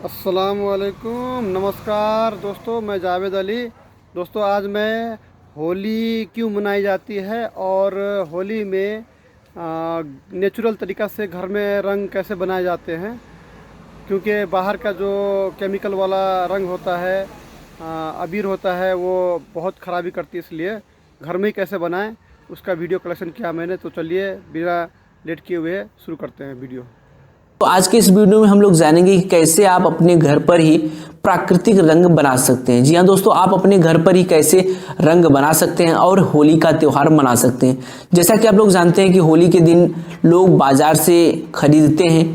अस्सलामुअलैकुम, नमस्कार दोस्तों। मैं जावेद अली। दोस्तों, आज मैं होली क्यों मनाई जाती है और होली में नेचुरल तरीक़ा से घर में रंग कैसे बनाए जाते हैं, क्योंकि बाहर का जो केमिकल वाला रंग होता है, अबीर होता है, वो बहुत ख़राबी करती है। इसलिए घर में ही कैसे बनाएं उसका वीडियो कलेक्शन किया मैंने। तो चलिए बिना लेट किए हुए शुरू करते हैं वीडियो। तो आज के इस वीडियो में हम लोग जानेंगे कि कैसे आप अपने घर पर ही प्राकृतिक रंग बना सकते हैं। जी हाँ दोस्तों, आप अपने घर पर ही कैसे रंग बना सकते हैं और होली का त्यौहार मना सकते हैं। जैसा कि आप लोग जानते हैं कि होली के दिन लोग बाजार से खरीदते हैं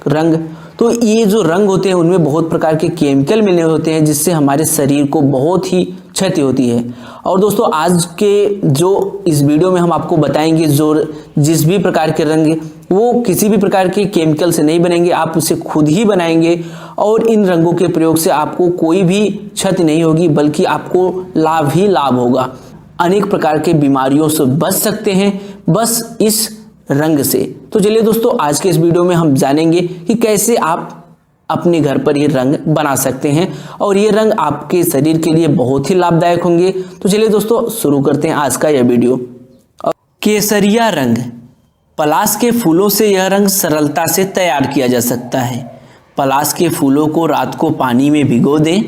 रंग। तो ये जो रंग होते हैं उनमें बहुत प्रकार के केमिकल मिले होते हैं, जिससे हमारे शरीर को बहुत ही क्षति होती है। और दोस्तों, आज के जो इस वीडियो में हम आपको बताएंगे जिस भी प्रकार के रंग वो किसी भी प्रकार के केमिकल से नहीं बनेंगे, आप उसे खुद ही बनाएंगे। और इन रंगों के प्रयोग से आपको कोई भी क्षति नहीं होगी, बल्कि आपको लाभ ही लाभ होगा। अनेक प्रकार के बीमारियों से बच सकते हैं बस इस रंग से। तो चलिए दोस्तों, आज के इस वीडियो में हम जानेंगे कि कैसे आप अपने घर पर ये रंग बना सकते हैं और ये रंग आपके शरीर के लिए बहुत ही लाभदायक होंगे। तो चलिए दोस्तों, शुरू करते हैं आज का यह वीडियो। केसरिया रंग। पलाश के फूलों से यह रंग सरलता से तैयार किया जा सकता है। पलाश के फूलों को रात को पानी में भिगो दें।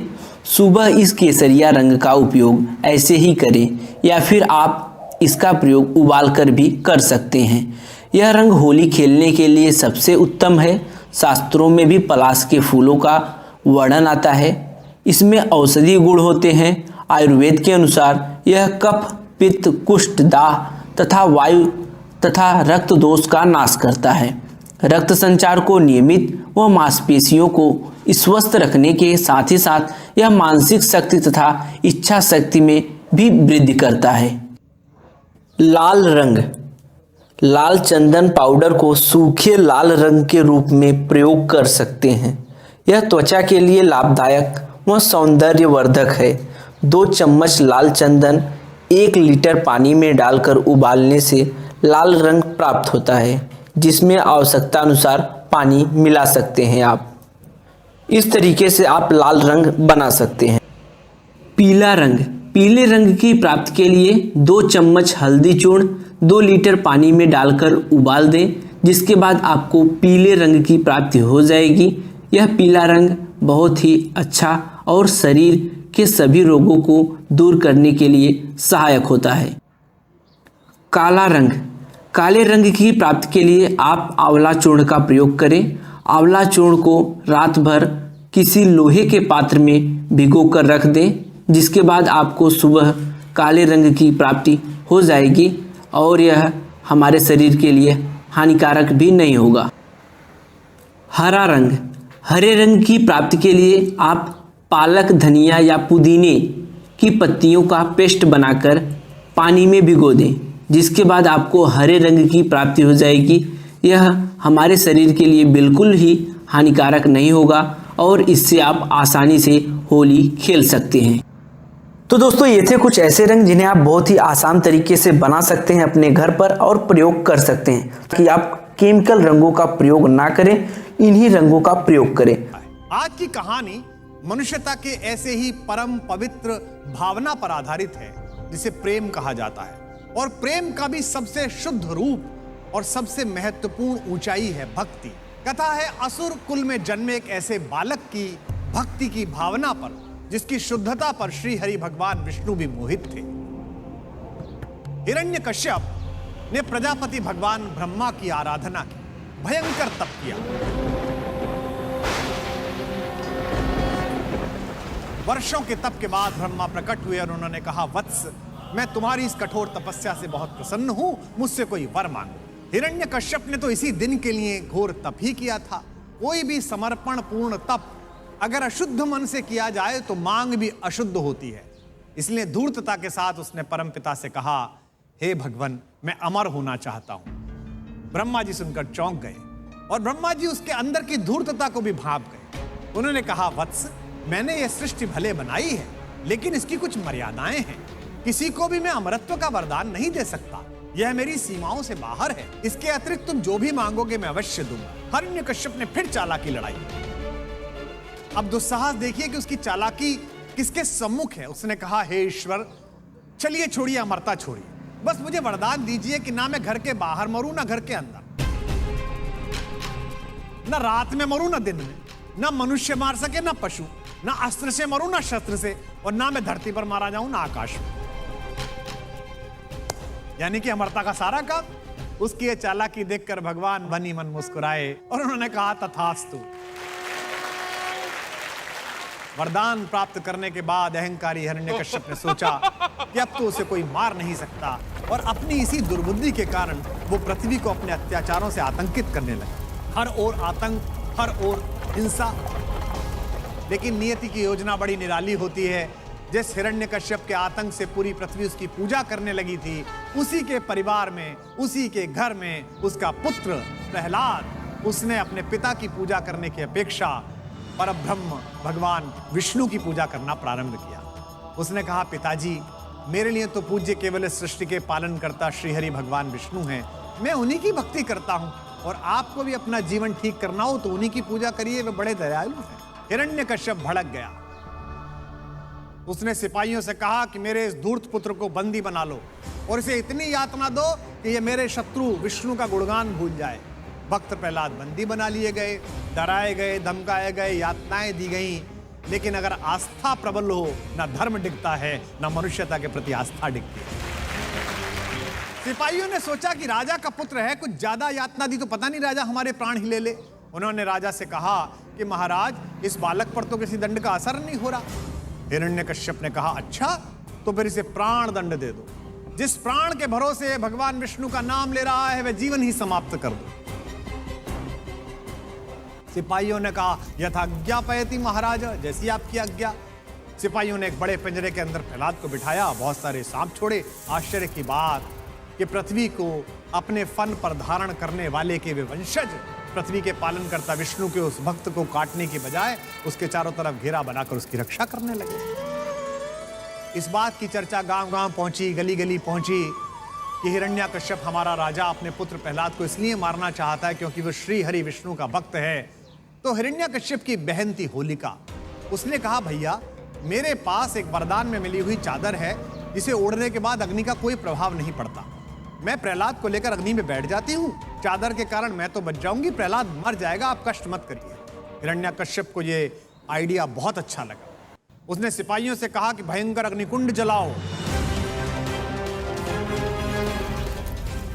सुबह इस केसरिया रंग का उपयोग ऐसे ही करें, या फिर आप इसका प्रयोग उबाल कर भी कर सकते हैं। यह रंग होली खेलने के लिए सबसे उत्तम है। शास्त्रों में भी पलाश के फूलों का वर्णन आता है। इसमें औषधीय गुण होते हैं। आयुर्वेद के अनुसार यह कफ, पित्त, कुष्ठ, दाह तथा वायु तथा रक्त दोष का नाश करता है। रक्त संचार को नियमित व मांसपेशियों को स्वस्थ रखने के साथ ही साथ यह मानसिक शक्ति तथा इच्छा शक्ति में भी वृद्धि करता है। लाल रंग। लाल चंदन पाउडर को सूखे लाल रंग के रूप में प्रयोग कर सकते हैं। यह त्वचा के लिए लाभदायक व सौंदर्यवर्धक है। 2 चम्मच लाल चंदन 1 लीटर पानी में डालकर उबालने से लाल रंग प्राप्त होता है, जिसमें आवश्यकता अनुसार पानी मिला सकते हैं आप। इस तरीके से आप लाल रंग बना सकते हैं। पीला रंग। पीले रंग की प्राप्ति के लिए 2 चम्मच हल्दी चूर्ण 2 लीटर पानी में डालकर उबाल दें, जिसके बाद आपको पीले रंग की प्राप्ति हो जाएगी। यह पीला रंग बहुत ही अच्छा और शरीर के सभी रोगों को दूर करने के लिए सहायक होता है। काला रंग। काले रंग की प्राप्ति के लिए आप आंवला चूर्ण का प्रयोग करें। आंवला चूर्ण को रात भर किसी लोहे के पात्र में भिगो कर रख दें, जिसके बाद आपको सुबह काले रंग की प्राप्ति हो जाएगी और यह हमारे शरीर के लिए हानिकारक भी नहीं होगा। हरा रंग। हरे रंग की प्राप्ति के लिए आप पालक, धनिया या पुदीने की पत्तियों का पेस्ट बनाकर पानी में भिगो दें, जिसके बाद आपको हरे रंग की प्राप्ति हो जाएगी। यह हमारे शरीर के लिए बिल्कुल ही हानिकारक नहीं होगा और इससे आप आसानी से होली खेल सकते हैं। तो दोस्तों, ये थे कुछ ऐसे रंग जिन्हें आप बहुत ही आसान तरीके से बना सकते हैं अपने घर पर और प्रयोग कर सकते हैं, कि आप केमिकल रंगों का प्रयोग ना करें, इन्हीं रंगों का प्रयोग करें। आज की कहानी मनुष्यता के ऐसे ही परम पवित्र भावना पर आधारित है, जिसे प्रेम कहा जाता है। और प्रेम का भी सबसे शुद्ध रूप और सबसे महत्वपूर्ण ऊंचाई है भक्ति। कथा है असुर कुल में जन्मे एक ऐसे बालक की भक्ति की भावना पर, जिसकी शुद्धता पर श्री हरि भगवान विष्णु भी मोहित थे। हिरण्यकश्यप ने प्रजापति भगवान ब्रह्मा की आराधना की, भयंकर तप किया। वर्षों के तप के बाद ब्रह्मा प्रकट हुए और उन्होंने कहा, वत्स, मैं तुम्हारी इस कठोर तपस्या से बहुत प्रसन्न हूं, मुझसे कोई वर मांगो। हिरण्यकश्यप ने तो इसी दिन के लिए घोर तप ही किया था। कोई भी समर्पण पूर्ण तप अगर अशुद्ध मन से किया जाए तो मांग भी अशुद्ध होती है। इसलिए धूर्तता के साथ उसने परमपिता से कहा, हे भगवान, मैं अमर होना चाहता हूं। ब्रह्मा जी सुनकर चौंक गए और ब्रह्मा जी उसके अंदर की धूर्तता को भी भांप गए। उन्होंने कहा, वत्स, मैंने यह सृष्टि भले बनाई है, लेकिन इसकी कुछ मर्यादाएं हैं। किसी को भी मैं अमरत्व का वरदान नहीं दे सकता, यह मेरी सीमाओं से बाहर है। इसके अतिरिक्त तुम जो भी मांगोगे मैं अवश्य दूंगा। हिरण्यकश्यप ने फिर चालाकी लड़ाई। अब दुस्साहस देखिए कि उसकी चालाकी किसके सम्मुख है। उसने कहा, हे ईश्वर, चलिए छोड़िए अमरता छोड़िए, बस मुझे वरदान दीजिए कि ना मैं घर के बाहर मरूं ना घर के अंदर, ना रात में मरूं ना दिन में, ना मनुष्य मार सके ना पशु, ना अस्त्र से मरूं ना शस्त्र से, और ना मैं धरती पर मारा जाऊं ना आकाश में। यानी कि अमरता का सारा काम। उसकी ये चालाकी देखकर भगवान बनी मन मुस्कुराए और उन्होंने कहा, तथास्तु। वरदान प्राप्त करने के बाद अहंकारी हिरण्यकश्यप ने सोचा कि अब तो उसे कोई मार नहीं सकता, और अपनी इसी दुर्बुद्धि के कारण वो पृथ्वी को अपने अत्याचारों से आतंकित करने लगा। हर ओर आतंक, हर ओर हिंसा। लेकिन नियति की योजना बड़ी निराली होती है। जिस हिरण्यकश्यप के आतंक से पूरी पृथ्वी उसकी पूजा करने लगी थी, उसी के परिवार में, उसी के घर में उसका पुत्र प्रहलाद, उसने अपने पिता की पूजा करने की अपेक्षा परब्रह्म भगवान विष्णु की पूजा करना प्रारंभ किया। उसने कहा, पिताजी, मेरे लिए तो पूज्य केवल इस सृष्टि के पालन करता श्रीहरि भगवान विष्णु हैं। मैं उन्हीं की भक्ति करता हूं, और आपको भी अपना जीवन ठीक करना हो तो उन्हीं की पूजा करिए, वे बड़े दयालु हैं। हिरण्यकश्यप भड़क गया। उसने सिपाहियों से कहा कि मेरे इस धूर्त पुत्र को बंदी बना लो और इसे इतनी यातना दो कि ये मेरे शत्रु विष्णु का गुणगान भूल जाए। भक्त प्रहलाद बंदी बना लिए गए, डराए गए, धमकाए गए, यातनाएं दी गई। लेकिन अगर आस्था प्रबल हो, ना धर्म डिगता है, ना मनुष्यता के प्रति आस्था डिगती है। सिपाहियों ने सोचा कि राजा का पुत्र है, कुछ ज्यादा यातना दी तो पता नहीं राजा हमारे प्राण ही ले ले। उन्होंने राजा से कहा कि महाराज, इस बालक पर तो किसी दंड का असर नहीं हो रहा। हिरण्यकश्यप ने कहा, अच्छा, तो फिर इसे प्राण दंड दे दो। जिस प्राण के भरोसे भगवान विष्णु का नाम ले रहा है, वह जीवन ही समाप्त कर दो। सिपाहियों ने कहा, यथाज्ञापयति महाराज, जैसी आपकी आज्ञा। सिपाहियों ने एक बड़े पिंजरे के अंदर प्रहलाद को बिठाया, बहुत सारे सांप छोड़े। आश्चर्य की बात कि पृथ्वी को अपने फन पर धारण करने वाले के वे वंशज पृथ्वी के पालन करता विष्णु के उस भक्त को काटने की बजाय उसके चारों तरफ घेरा बनाकर उसकी रक्षा करने लगे। इस बात की चर्चा गांव-गांव पहुंची, गली-गली पहुंची कि हिरण्यकश्यप हमारा राजा अपने पुत्र प्रहलाद को इसलिए मारना चाहता है क्योंकि वो श्री हरि विष्णु का भक्त है। तो हिरण्यकश्यप की बहन थी होलिका। उसने कहा, भैया, मेरे पास एक वरदान में मिली हुई चादर है जिसे ओढ़ने के बाद अग्नि का कोई प्रभाव नहीं पड़ता। मैं प्रहलाद को लेकर अग्नि में बैठ जाती हूँ, चादर के कारण मैं तो बच जाऊंगी, प्रहलाद मर जाएगा, आप कष्ट मत करिए। हिरण्यकश्यप को ये आइडिया बहुत अच्छा लगा। उसने सिपाहियों से कहा कि भयंकर अग्निकुंड जलाओ।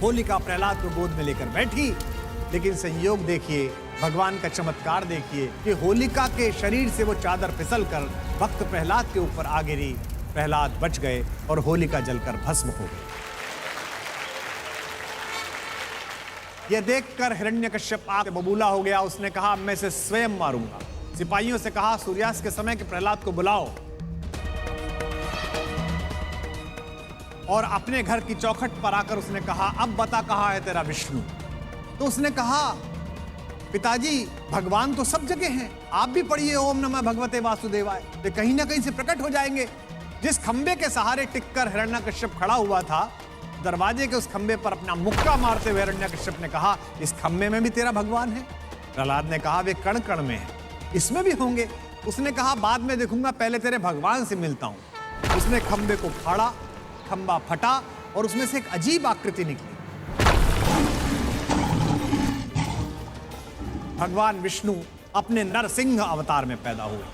होलिका प्रहलाद को गोद में लेकर बैठी, लेकिन संयोग देखिए, भगवान का चमत्कार देखिए कि होलिका के शरीर से वो चादर फिसल कर भक्त प्रहलाद के ऊपर आ गिरी। प्रहलाद बच गए और होलिका जलकर भस्म हो गई। यह देखकर हिरण्यकश्यप आग बबूला हो गया। उसने कहा, मैं इसे स्वयं मारूंगा। सिपाहियों से कहा, सूर्यास्त के समय के प्रहलाद को बुलाओ और अपने घर की चौखट पर आकर उसने कहा, अब बता कहाँ है तेरा विष्णु। तो उसने कहा, पिताजी, भगवान तो सब जगह हैं, आप भी पढ़िए ओम नमः भगवते वासुदेवाय, वे कहीं ना कहीं से प्रकट हो जाएंगे। जिस खंबे के सहारे टिककर हिरण्यकश्यप खड़ा हुआ था, दरवाजे के उस खंबे पर अपना मुक्का मारते हुए हिरण्यकश्यप ने कहा, इस खंबे में भी तेरा भगवान है। प्रहलाद ने कहा, वे कण कण में है, इसमें भी होंगे। उसने कहा, बाद में देखूंगा, पहले तेरे भगवान से मिलता हूं। उसने खंबे को फाड़ा, खंबा फटा और उसमें से एक अजीब आकृति निकली। भगवान विष्णु अपने नरसिंह अवतार में पैदा हुए,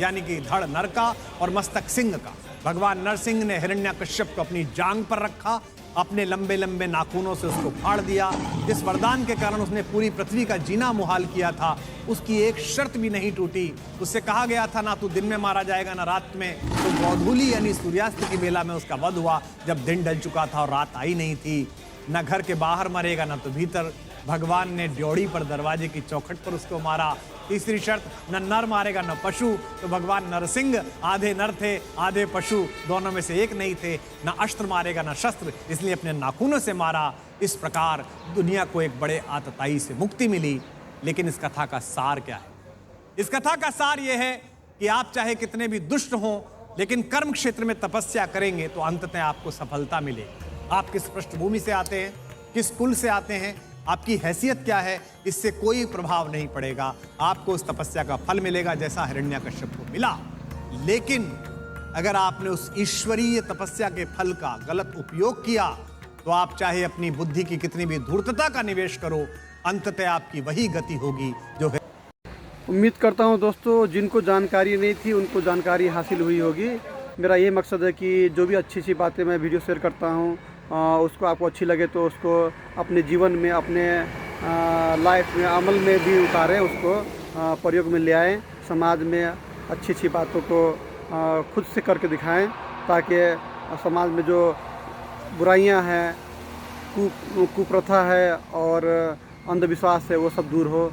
यानी कि धड़ नर का और मस्तक सिंह का। भगवान नरसिंह ने हिरण्यकश्यप को अपनी जांग पर रखा, अपने लंबे लंबे नाखूनों से उसको फाड़ दिया। जिस वरदान के कारण उसने पूरी पृथ्वी का जीना मुहाल किया था, उसकी एक शर्त भी नहीं टूटी। उससे कहा गया था, ना तू दिन में मारा जाएगा ना रात में। तो गोधूली यानी सूर्यास्त की बेला में उसका वध हुआ, जब दिन ढल चुका था और रात आई नहीं थी। न घर के बाहर मरेगा ना तो भीतर। भगवान ने ड्योढ़ी पर दरवाजे की चौखट पर उसको मारा। तीसरी शर्त, न नर मारेगा न पशु। तो भगवान नरसिंह आधे नर थे आधे पशु, दोनों में से एक नहीं थे। न अस्त्र मारेगा न शस्त्र, इसलिए अपने नाखूनों से मारा। इस प्रकार दुनिया को एक बड़े आतताई से मुक्ति मिली। लेकिन इस कथा का सार क्या है? इस कथा का सार यह है कि आप चाहे कितने भी दुष्ट हों, लेकिन कर्म क्षेत्र में तपस्या करेंगे तो अंततः आपको सफलता मिलेगी। आप किस पृष्ठभूमि से आते हैं, किस कुल से आते हैं, आपकी हैसियत क्या है, इससे कोई प्रभाव नहीं पड़ेगा। आपको उस तपस्या का फल मिलेगा जैसा हिरण्यकश्यप को मिला। लेकिन अगर आपने उस ईश्वरीय तपस्या के फल का गलत उपयोग किया तो आप चाहे अपनी बुद्धि की कितनी भी धूर्तता का निवेश करो, अंततः आपकी वही गति होगी जो है। उम्मीद करता हूँ दोस्तों जिनको जानकारी नहीं थी उनको जानकारी हासिल हुई होगी। मेरा ये मकसद है कि जो भी अच्छी अच्छी बातें मैं वीडियो शेयर करता हूँ उसको आपको अच्छी लगे तो उसको अपने जीवन में, अपने लाइफ में, अमल में भी उतारें, उसको प्रयोग में ले आएँ, समाज में अच्छी अच्छी बातों को खुद से करके दिखाएं, ताकि समाज में जो बुराइयां हैं, कुप्रथा है और अंधविश्वास है वो सब दूर हो।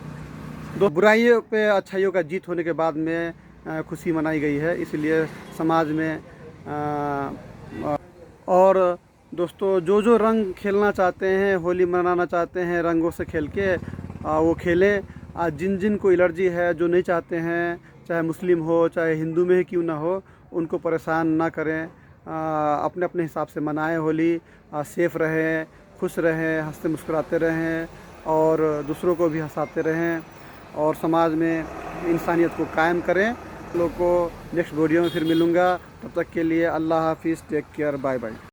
बुराइयों पे अच्छाइयों का जीत होने के बाद में खुशी मनाई गई है, इसलिए समाज में और दोस्तों जो रंग खेलना चाहते हैं, होली मनाना चाहते हैं रंगों से खेल के, वो खेलें। जिन जिन को एलर्जी है, जो नहीं चाहते हैं, चाहे मुस्लिम हो चाहे हिंदू में ही क्यों ना हो, उनको परेशान ना करें, अपने अपने हिसाब से मनाएं होली। सेफ़ रहें, खुश रहें, हंसते मुस्कुराते रहें और दूसरों को भी हंसाते रहें और समाज में इंसानियत को कायम करें। लोगों को नेक्स्ट वीडियो में फिर मिलूँगा, तब तक के लिए अल्लाह हाफिज़, टेक केयर, बाय बाय।